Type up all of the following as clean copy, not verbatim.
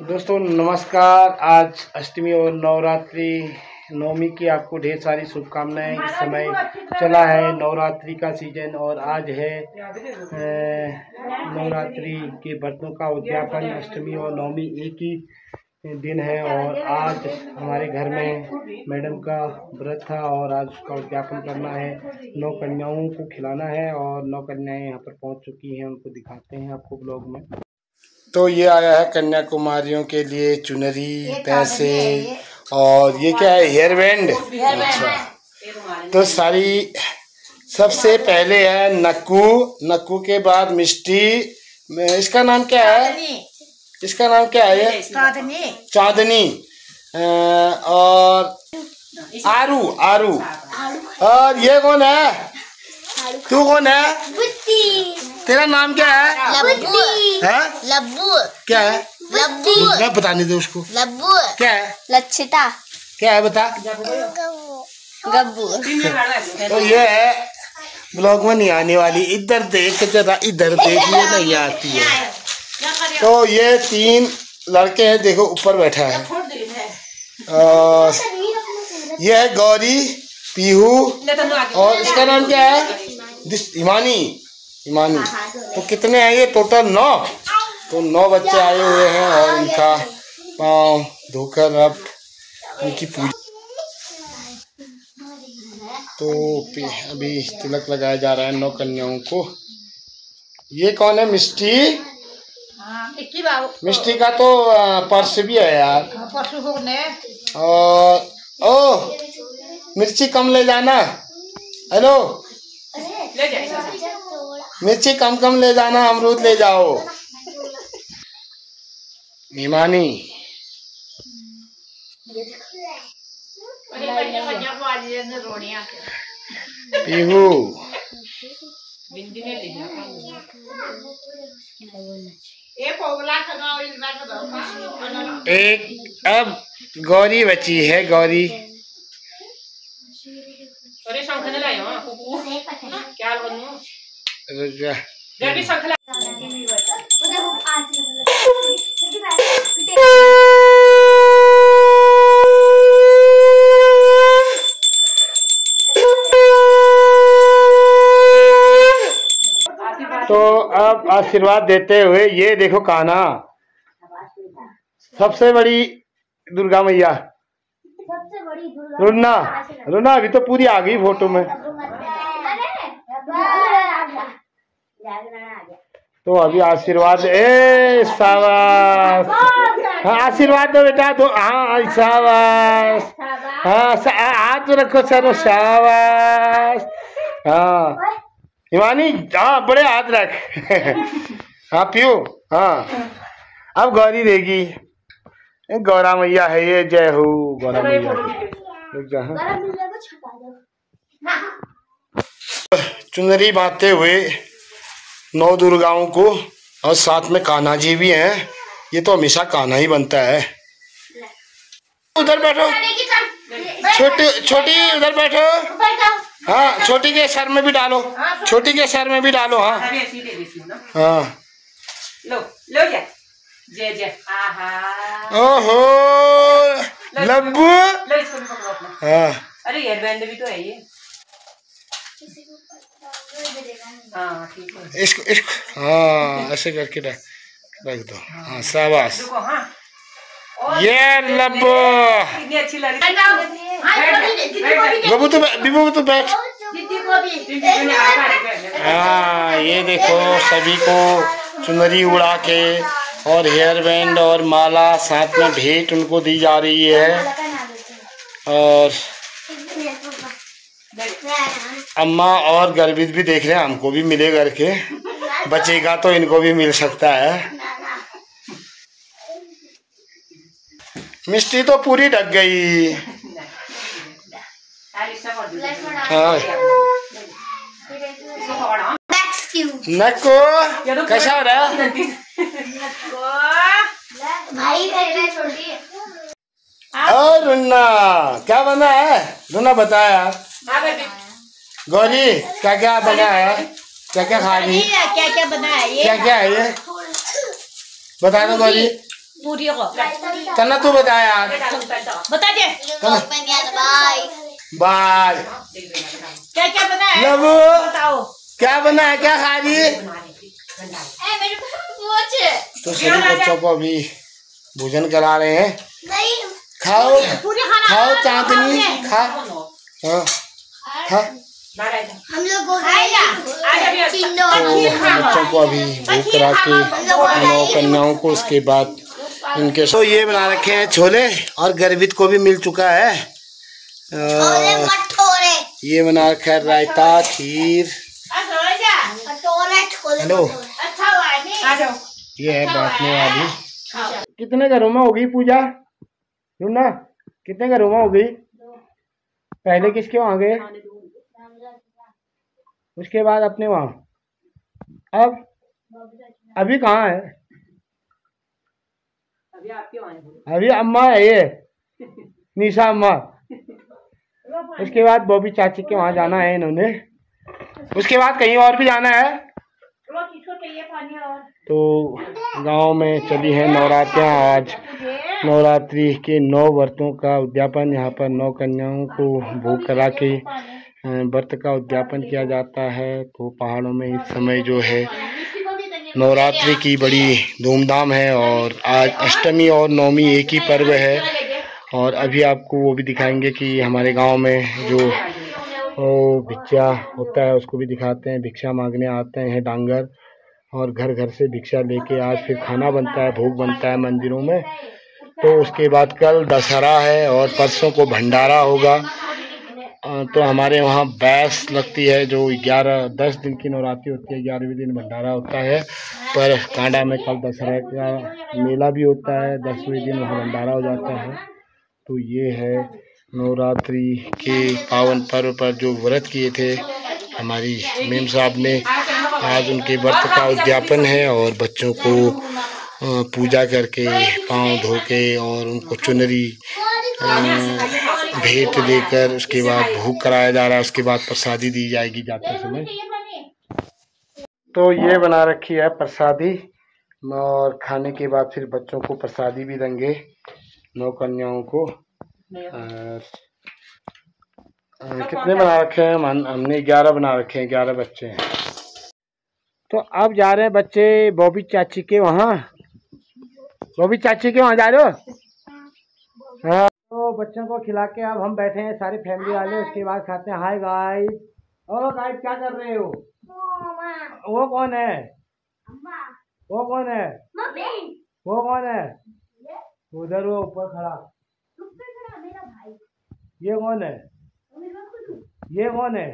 दोस्तों नमस्कार। आज अष्टमी और नवमी की आपको ढेर सारी शुभकामनाएं। इस समय चला है नवरात्रि का सीजन और आज है नवरात्रि के व्रतों का उद्यापन। अष्टमी और नवमी एक ही दिन है और आज हमारे घर में मैडम का व्रत था और आज उसका उद्यापन करना है। 9 कन्याओं को खिलाना है और 9 कन्याएं यहाँ पर पहुँच चुकी हैं। उनको दिखाते हैं आपको ब्लॉग में। तो ये आया है कन्याकुमारियों के लिए चुनरी, पैसे और ये क्या है, हेयर बैंड। अच्छा, तो सारी सबसे पहले है नक्कू के बाद मिष्टी। इसका नाम क्या है? इसका नाम क्या है? चांदनी। और आरू। और ये कौन है? तू कौन है? तेरा नाम क्या है? लब्बू। क्या है? लब्बू। मैं बताने दे उसको। लब्बू क्या है? लक्षिता। क्या है बता? गब्बू। तो ये है ब्लॉग में नहीं आने वाली। इधर देख जरा, इधर देख, ये नहीं आती है। तो ये 3 लड़के हैं, देखो ऊपर बैठा है। और ये है गौरी, पीहू और इसका नाम क्या है? इमानी। तो कितने हैं ये टोटल? 9। तो 9 बच्चे आए हुए हैं और इनका पाँव धोकर अब उनकी पूजा। तो अभी तिलक लगाया जा रहा है 9 कन्याओं को। ये कौन है? मिष्टी का तो पर्स भी है यार। और ओ मिर्ची कम ले जाना। हेलो, मिर्ची कम ले जाना, अमरूद ले जाओ। हिमानी, पीहू, एक अब गौरी बची है। गौरी तो अब आशीर्वाद देते हुए ये देखो कान्हा, सबसे बड़ी दुर्गा मैया। रुन्ना अभी तो पूरी आ गई फोटो में। तो अभी आशीर्वाद, शाबाश। हाँ आशीर्वाद दो बेटा, दो। हाँ शाबाश। हाँ हाथ रखो सर, शाबाश। हाँ हिमानी, हाँ बड़े हाथ रख। हाँ पियो। हाँ अब गौरी देगी। गौरा मैया है ये, जय हो गौरा मैया। चुनरी बांधते हुए 9 दुर्गाओं को और साथ में कान्हा जी भी हैं। ये तो हमेशा कान्हा ही बनता है। उधर बैठो, छोटी उधर बैठो। हाँ छोटी के सर में भी डालो, छोटी के सर में भी डालो। हाँ हाँ ओहो लब्बू। हाँ अरे हेयर बैंड भी तो है ये। हाँ ठीक है। इसको हाँ ऐसे करके रख दो। हाँ शाबाश। ये लब्बू। कितनी अच्छी लग रही है। बिबू तो बैठ। हाँ ये देखो सभी को चुनरी उड़ा के और हेयर बैंड और माला साथ में भेंट उनको दी जा रही है। और अम्मा और गर्वित भी देख रहे हैं, हमको भी मिले करके, बचेगा तो इनको भी मिल सकता है। मिष्टी तो पूरी ढक गई। हाँ नको कैसा हो रहा है भाई छोटी और रुन्ना क्या बना है? रुन्ना बताया गौरी क्या क्या बना है? क्या क्या खा रही? क्या क्या बना है ये? क्या क्या है ये? बता दो गौरी। पूरी को चलना तू बता यार। बता दे। Bye bye. क्या क्या बना है? लबू बताओ क्या बना है? क्या खा रही है? मेरे पूछ तो सभी बच्चों को अभी भोजन करा रहे हैं। नहीं खाओ पूरी खाना खाओ चांदनी खा। हाँ खा। हम लोग को खाएगा तो बच्चों को अभी भूख करा के नौ कन्याओं को उसके बाद इनके तो ये बना रखे हैं छोले और गर्वित को भी मिल चुका है। ये बना रखा है रायता खीर। हेलो ये है बांटने वाली। कितने घरों में होगी पूजा रुन्ना? कितने घरों में होगी? पहले किसके वहाँ गए, उसके बाद अपने वहाँ, अब अभी कहाँ है? अभी अम्मा है ये निशा अम्मा। उसके बाद बॉबी चाची के वहाँ जाना है इन्होंने। उसके बाद कहीं और भी जाना है। तो गांव में चली है नवरात्रियाँ। आज नवरात्रि के 9 व्रतों का उद्यापन यहाँ पर 9 कन्याओं को भोग करा के व्रत का उद्यापन किया जाता है। तो पहाड़ों में इस समय जो है नवरात्रि की बड़ी धूमधाम है और आज अष्टमी और नवमी एक ही पर्व है। और अभी आपको वो भी दिखाएंगे कि हमारे गांव में जो भिक्षा होता है उसको भी दिखाते हैं। भिक्षा मांगने आते हैं डांगर और घर घर से भिक्षा लेके आज फिर खाना बनता है, भोग बनता है मंदिरों में। तो उसके बाद कल दशहरा है और परसों को भंडारा होगा। तो हमारे वहाँ बैस लगती है जो 10 दिन की नवरात्रि होती है। 11वें दिन भंडारा होता है। पर कांडा में कल दशहरा का मेला भी होता है। 10वें दिन वहाँ भंडारा हो जाता है। तो ये है नवरात्रि के पावन पर्व पर जो व्रत किए थे हमारी मेम साहब ने, आज उनके व्रत का उद्यापन है। और बच्चों को पूजा करके पाँव धो के और उनको चुनरी भेंट देकर उसके बाद भोग कराया जा रहा है। उसके बाद प्रसादी दी जाएगी जाते समय। तो ये बना रखी है प्रसादी और खाने के बाद फिर बच्चों को प्रसादी भी देंगे 9 कन्याओं को। कितने बना रखे हैं? हमने 11 बना रखे हैं, 11 बच्चे हैं। तो अब जा रहे हैं बच्चे बॉबी चाची के वहाँ। बॉबी चाची के वहाँ जा रहे हो? हाँ। तो बच्चों को खिला के अब हम बैठे हैं सारी फैमिली वाले। उसके बाद खाते हैं। Hi guys. ओ गाइस क्या कर रहे हो? वो कौन है? वो कौन है? वो कौन है? उधर वो ऊपर खड़ा। ये कौन है? ये कौन है?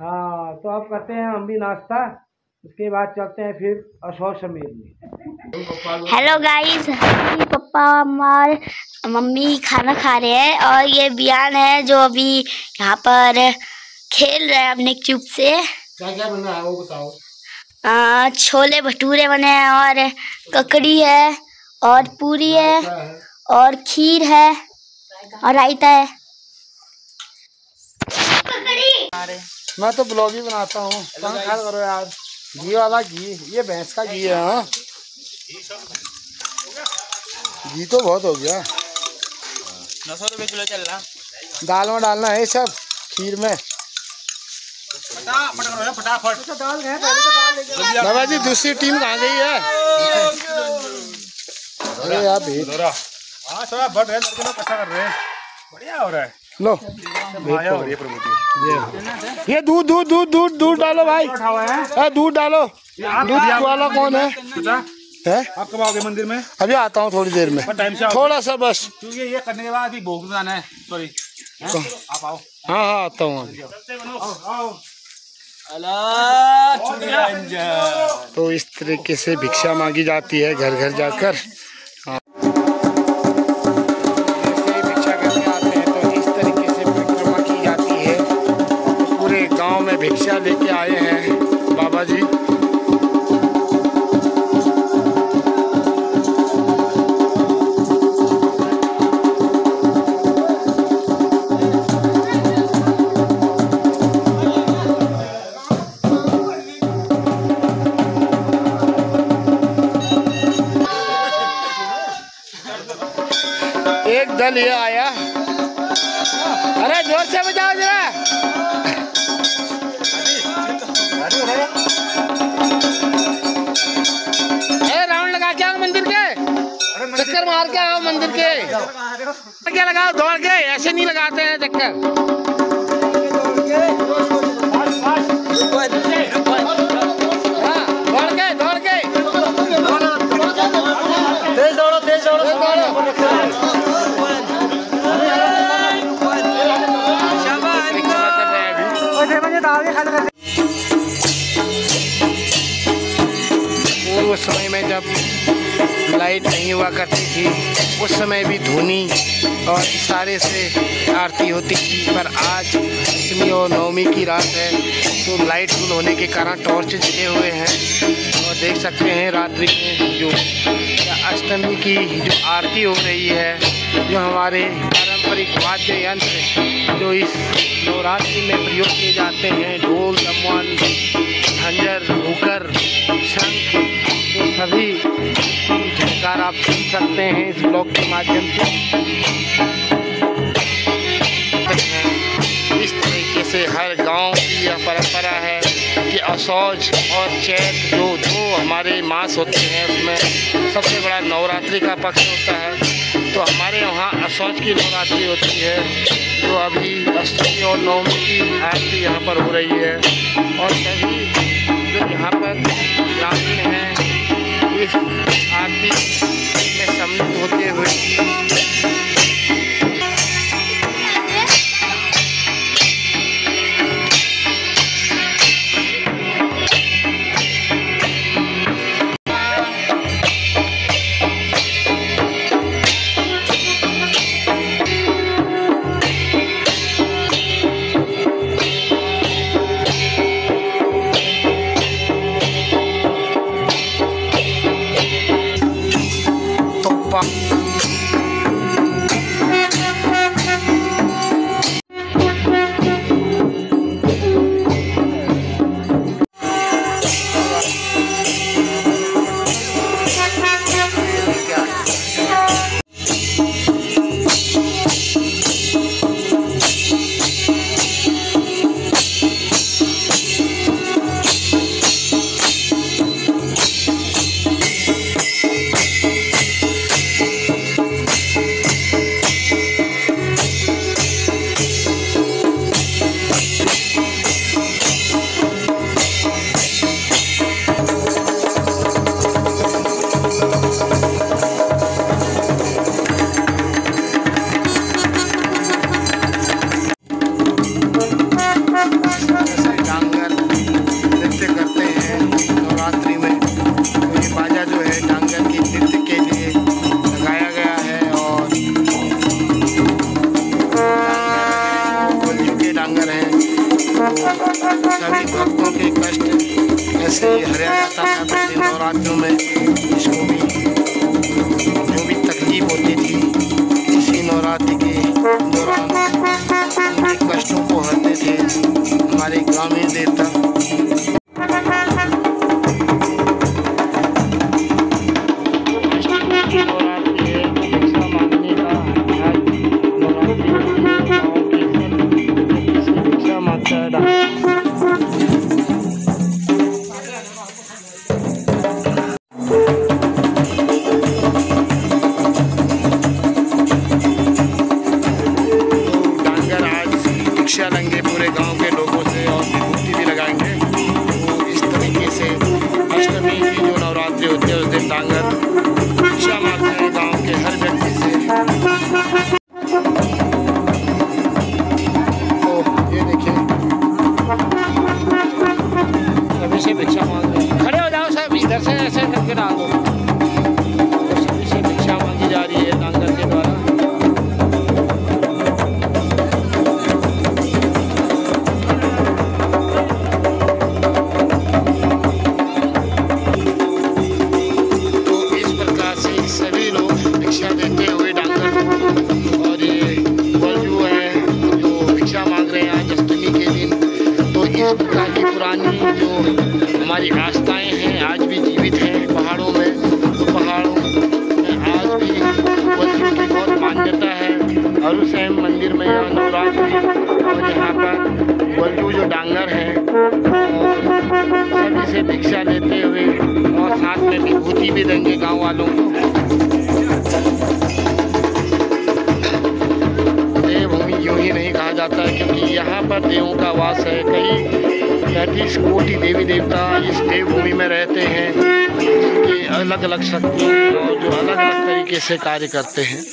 हाँ। तो अब करते हैं हम भी नाश्ता। उसके बाद चलते हैं फिर अशोक समीर में। हेलो गाइस, पापा और मम्मी खाना खा रहे हैं और ये बियान है जो अभी यहाँ पर खेल रहे हैं अपने क्यूब से। क्या क्या बना है वो बताओ। छोले भटूरे बने हैं और ककड़ी है और पूरी है और खीर है और रायता है। मैं तो ब्लॉग ही बनाता हूँ। कहाँ ख्याल करो यार। घी वाला घी, ये भैंस का घी है। हाँ घी तो बहुत हो गया। 900 रुपये किलो चल रहा। दाल में डालना है सब खीर में। फटाफट बाबा जी दूसरी टीम कहाँ गई है? अरे यार थोड़ा बढ़ रहे हैं, अच्छा कर रहे हैं, बढ़िया हो रहा है। लो ये दूध दूध दूध दूध दूध डालो भाई। दूध डालो। दूध वाला कौन है? आप कब आओगे मंदिर में? अभी आता हूँ थोड़ी देर में, टाइम से थोड़ा सा बस, क्योंकि ये करने के बाद अभी भोग जाना है। सॉरी आप आओ। हाँ हाँ आता हूँ। तो इस तरीके से भिक्षा मांगी जाती है घर घर जाकर। भिक्षा करने आते हैं तो इस तरीके से भिक्षा लेके आए हैं बाबा जी। एक दल ये आया, अरे जोर से बजाओ जरा। राउंड लगा के आओ मंदिर के, चक्कर मार के आओ मंदिर के। क्या लगाओ दौड़ के, ऐसे नहीं लगाते हैं चक्कर। उस समय में जब लाइट नहीं हुआ करती थी, उस समय भी धुनी और इशारे से आरती होती थी। पर आज अष्टमी और नवमी की रात है, तो लाइट फुल होने के कारण टॉर्च जले हुए हैं और देख सकते हैं रात्रि में जो अष्टमी की जो आरती हो रही है, जो हमारे पारंपरिक वाद्य यंत्र जो इस नवरात्रि में प्रयोग किए जाते हैं, ढोल, दमन, झंझर, घूकर, शंख, तो सभी झनकार आप सुन सकते हैं इस ब्लॉग के माध्यम से। इस तरीके से हर गांव की यह परंपरा है कि असौज और चैत जो हमारे मास होते हैं, उसमें सबसे बड़ा नवरात्रि का पक्ष होता है। तो हमारे वहाँ असौज की नवरात्रि होती है, जो अभी अष्टमी और नवमी की आरती यहाँ पर हो रही है। और सभी जो यहाँ पर ग्रामीण हैं इस आरती में सम्मिलित होते हुए सभी भक्तों के कष्ट ऐसे हरिया जाता था पहले नवरात्रों में। जिसको भी जो भी तकलीफ होती थी इसी नवरात्रि के दौरान उनके कष्टों को हरते थे हमारे ग्रामीण देवता। प्रकार की पुरानी जो हमारी आस्थाएं हैं आज भी जीवित हैं पहाड़ों में। तो पहाड़ों में आज भी वल्लू की बहुत मान्यता है। हरुसैम मंदिर में यहाँ नवरात्रि और यहाँ पर वल्लू जो डांगर हैं सभी से भिक्षा लेते हुए और साथ में विभूति भी देंगे गाँव वालों को। देवभूमि यूँ ही नहीं कहा जाता है क्योंकि यहाँ पर देवों का वास है। कई 35 कोटि देवी देवता इस देवभूमि में रहते हैं, जिनकी अलग अलग शक्ति और जो अलग अलग तरीके से कार्य करते हैं।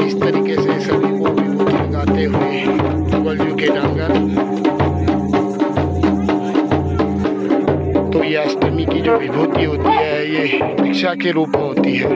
इस तरीके से सभी को विभूति लगाते हुए वल्लू के डांगर। तो ये अष्टमी की जो विभूति होती है ये भिक्षा के रूप में होती है।